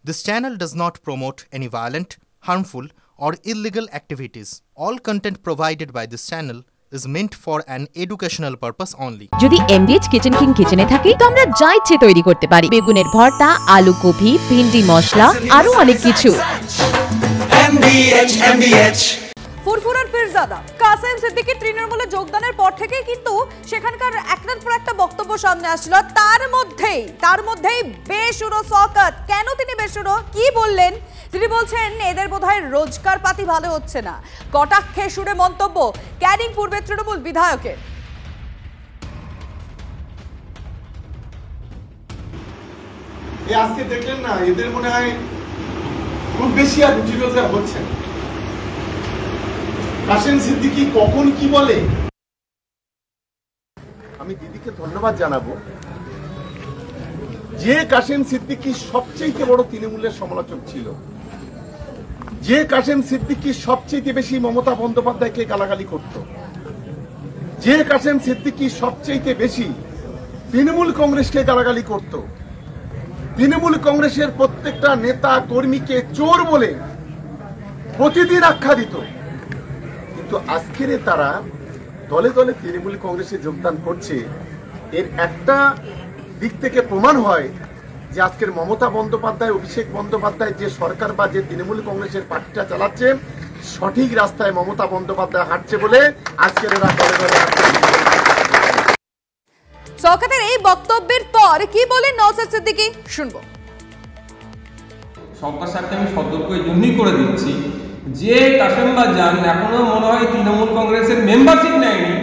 This channel does not promote any violent, harmful, or illegal activities. All content provided by this channel is meant for an educational purpose only. যদি এমবিএচ kitchen king কিচেনে থাকি তো আমরা যা ইচ্ছে তৈরি করতে পারি। বেগুনের ভর্তা, আলু কপি, ভিন্ডি মশলা, আরো অনেক কিছু। MBH ফুরফুরার পীরজাদা কাসেম সিদ্দিকীর তৃণমূলে যোগদানের পর থেকেই কিন্তু সেখানকার একটার পর একটা বক্তব্য সামনে আসছিল। তার মধ্যেই বেসুরো শওকত। কেন তিনি বেসুরো, কি বললেন? তিনি বলছেন এদের বোধহয় রোজগার পাতি ভালো হচ্ছে না। কটাক্ষে সুরে মন্তব্য ক্যানিং পূর্বের তৃণমূল বিধায়কের। আজকে দেখলেন না, এদের মনে হয় খুব বেশি আর রুজি রোজগার হচ্ছে। কাসেম সিদ্দিকী কখন কি বলে, আমি দিদিকে ধন্যবাদ জানাবো যে কাসেম সিদ্দিকী সবচেয়ে বড় তৃণমূলের সমালোচক ছিল, যে কাসেম সিদ্দিকী সবচেয়ে বেশি মমতা বন্দ্যোপাধ্যায়কে গালাগালি করত, যে কাসেম সিদ্দিকী সবচেয়ে বেশি তৃণমূল কংগ্রেসকে গালাগালি করত, তৃণমূল কংগ্রেসের প্রত্যেকটা নেতা কর্মীকে চোর বলে প্রতিদিন আখ্যা দিত। কিন্তু আজকের তারা দলে দলে তৃণমূল কংগ্রেসে যোগদান করছে। এর একটা দিক থেকে প্রমাণ হয় যে আজকের মমতা বন্দ্যোপাধ্যায়, অভিষেক বন্দ্যোপাধ্যায় যে সরকার বা যে তৃণমূল কংগ্রেসের পার্টিটা চালাচ্ছে, সঠিক রাস্তায় মমতা বন্দ্যোপাধ্যায় হাঁটছে বলে আজকের এরা দলে দলে শওকতের এই বক্তব্যের পর কি বলেন নওশাদ সিদ্দিকী, শুনবো। সরকার সাথে আমি সতর্ক এই জন্যই করে দিচ্ছি যে কাসেম বাজান এখনো মনে হয় তৃণমূল কংগ্রেসের মেম্বারশিপ নেয়নি,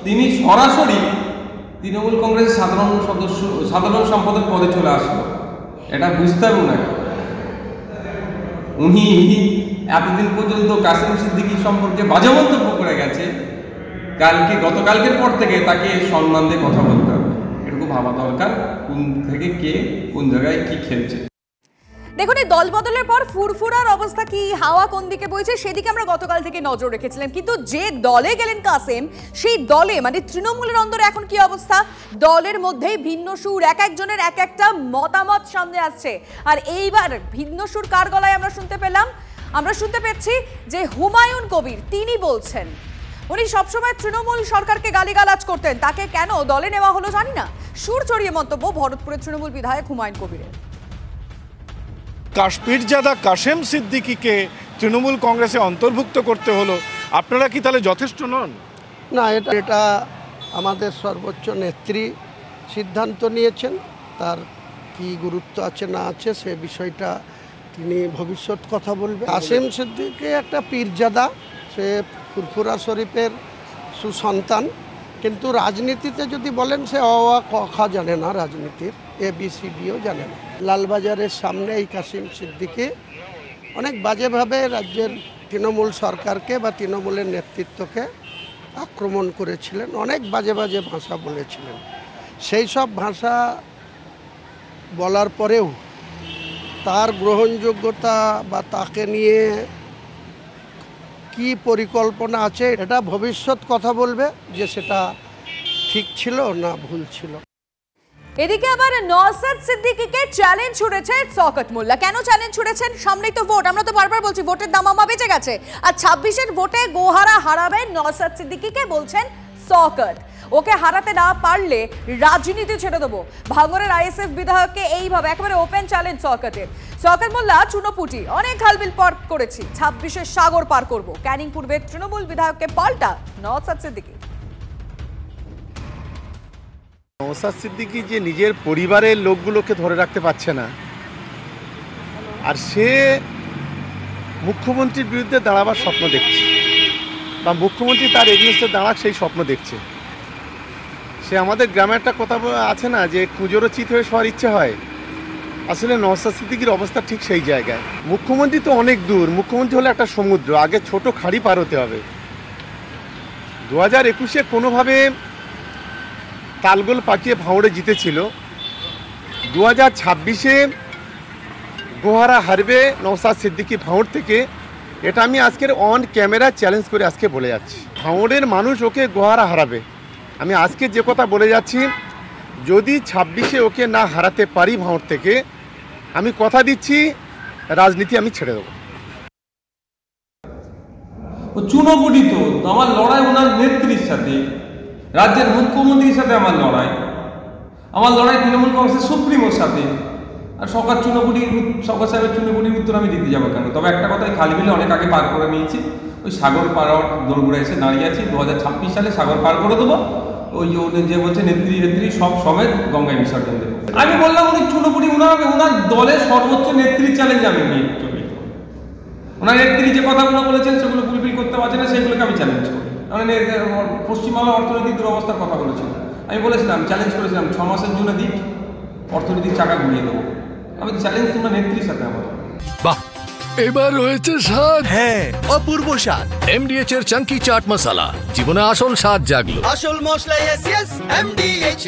তিনি সরাসরি তৃণমূল কংগ্রেসের সাধারণ সম্পাদক পদে চলে আসলো। এটা বুঝতে হবে না। উনি এতদিন পর্যন্ত কাসেম সিদ্দিকী সম্পর্কে বাজে মন্তব্য করে গেছে, গতকালকের পর থেকে তাকে সম্মান দিয়ে কথা বলতে হবে। এটুকু ভাবা দরকার কোন থেকে কে কোন জায়গায় কি খেলছে। দেখুন, এই দল বদলের পর ফুরফুরার অবস্থা কি, হাওয়া কোন দিকে বইছে সেদিকে আমরা গতকাল থেকে নজর রেখেছিলাম। কিন্তু যে দলে গেলেন কাসেম, সেই দলে মানে তৃণমূলের অন্দরে এখন কি অবস্থা? দলের মধ্যেই ভিন্ন সুর, এক একজনের এক একটা মতামত সামনে আসছে। আর এইবার ভিন্ন সুর কার গলায় আমরা শুনতে পেলাম? আমরা শুনতে পেয়েছি যে হুমায়ুন কবির তিনি বলছেন উনি সবসময় তৃণমূল সরকারকে গালিগালাজ করতেন, তাকে কেন দলে নেওয়া হলো জানি না। সুর চড়িয়ে মন্তব্য ভরতপুরের তৃণমূল বিধায়ক হুমায়ুন কবিরের। পীরজাদা কাসেম সিদ্দিকীকে তৃণমূল কংগ্রেসে অন্তর্ভুক্ত করতে হলো, আপনারা কি তাহলে যথেষ্ট নন? না, এটা আমাদের সর্বোচ্চ নেত্রী সিদ্ধান্ত নিয়েছেন। তার কি গুরুত্ব আছে না আছে সে বিষয়টা তিনি ভবিষ্যৎ কথা বলবেন। কাসেম সিদ্দিকী একটা পীরজাদা, সে ফুরফুরা শরীফের সুসন্তান, কিন্তু রাজনীতিতে যদি বলেন সে অ আ ক খ জানে না, রাজনীতির ABCDও জানে না। লালবাজারের সামনে এই কাসেম সিদ্দিকী অনেক বাজেভাবে রাজ্যের তৃণমূল সরকারকে বা তৃণমূলের নেতৃত্বকে আক্রমণ করেছিলেন, অনেক বাজে বাজে ভাষা বলেছিলেন। সেই সব ভাষা বলার পরেও তার গ্রহণযোগ্যতা বা তাকে নিয়ে কি পরিকল্পনা আছে এটা ভবিষ্যৎ কথা বলবে যে সেটা ঠিক ছিল না ভুল ছিল। এদিকে আবার নওশাদ সিদ্দিকীকে চ্যালেঞ্জ ছুড়েছে শওকত মোল্লা। কেন চ্যালেঞ্জ ছুড়েছেন? সামনেই তো ভোট, আমরা তো বারবার বলছি ভোটের দামামা বেঁচে গেছে। আর 26-এর ভোটে গোহারা হারাবেন নওশাদ সিদ্দিকীকে বলছেন শওকত। ওকে হারাতে না পারলে রাজনীতি ছেড়ে দেবো। ভাঙড়ের ISF বিধায়ককে এইভাবে একেবারে ওপেন চ্যালেঞ্জ শওকতের। শওকত মোল্লা চুনোপুটি অনেক হালবিল পার করেছি, 26-এর সাগর পার করব। ক্যানিং পূর্বের তৃণমূল বিধায়ককে পাল্টা নওশাদ সিদ্দিকী। নওশাদ সিদ্দিকী যে নিজের পরিবারের লোকগুলোকে ধরে রাখতে পারছে না, আর সে মুখ্যমন্ত্রীর বিরুদ্ধে দাঁড়াবার স্বপ্ন দেখছে, বা মুখ্যমন্ত্রী তার এগেইনস্টে দাঁড়াক সেই স্বপ্ন দেখছে। সে আমাদের গ্রামে একটা কথা আছে না যে কুজোরও চিত হয়ে সবার ইচ্ছে হয়। আসলে নওশাদ সিদ্দিকীর অবস্থা ঠিক সেই জায়গায়। মুখ্যমন্ত্রী তো অনেক দূর, মুখ্যমন্ত্রী হলে একটা সমুদ্র, আগে ছোট খাড়ি পার হতে হবে। 2021-এ কোনোভাবে তালগোল পাকিয়ে ভাঙড়ে জিতেছিল। 2026-এ গোহারা হারবে নওশাদ সিদ্দিকী ভাঙড় থেকে, এটা আমি আজকের অন ক্যামেরা চ্যালেঞ্জ করে আজকে বলে যাচ্ছি। ভাঙড়ের মানুষ ওকে গোহারা হারাবে। আমি আজকে যে কথা বলে যাচ্ছি, যদি 26-এ ওকে না হারাতে পারি ভাঙড় থেকে, আমি কথা দিচ্ছি রাজনীতি আমি ছেড়ে দেবো। ও চুনোপুটিত, আমার লড়াই ওনার নেত্রীর সাথে, রাজ্যের মুখ্যমন্ত্রীর সাথে আমার লড়াই তৃণমূল কংগ্রেসের সুপ্রিমোর সাথে। আর সরকার সাহেবের চুনোপুটির উত্তর আমি দিতে যাবো কেন? তবে একটা কথাই, খালিবিলে অনেক আগে পার করে নিয়েছি, ওই সাগর পার দোরগোড়া এসে দাঁড়িয়ে আছি। 2026 সালে সাগর পার করে দেবো। ওই যে বলছে নেত্রী সব সমেত গঙ্গায় বিসর্জন দেবো। আমি বললাম উনি চুনোপুটি, ওনার দলের সর্বোচ্চ নেত্রীর চ্যালেঞ্জ আমি নিয়ে চলি। ওনার নেত্রী যে কথাগুলো বলেছেন সেগুলো ফুলফিল করতে পারছে না, সেগুলোকে আমি চ্যালেঞ্জ করি। পশ্চিমবাংলার অর্থনৈতিক দুরবস্থার কথা বলেছিল, আমি বলেছিলাম, চ্যালেঞ্জ করেছিলাম 6 মাসের জন্য দিক অর্থনৈতিক চাকা ঘুরিয়ে দেবো। আমি চ্যালেঞ্জ তোমরা নেত্রীর সাথে আমার। বাহ, এবার হয়েছে স্বাদ। হ্যাঁ, অপূর্ব স্বাদ। এমডিএচ এর চাঙ্কি চাট মশলা, জীবনে আসল স্বাদ জাগলো। আসল মশলা, এমডিএচ।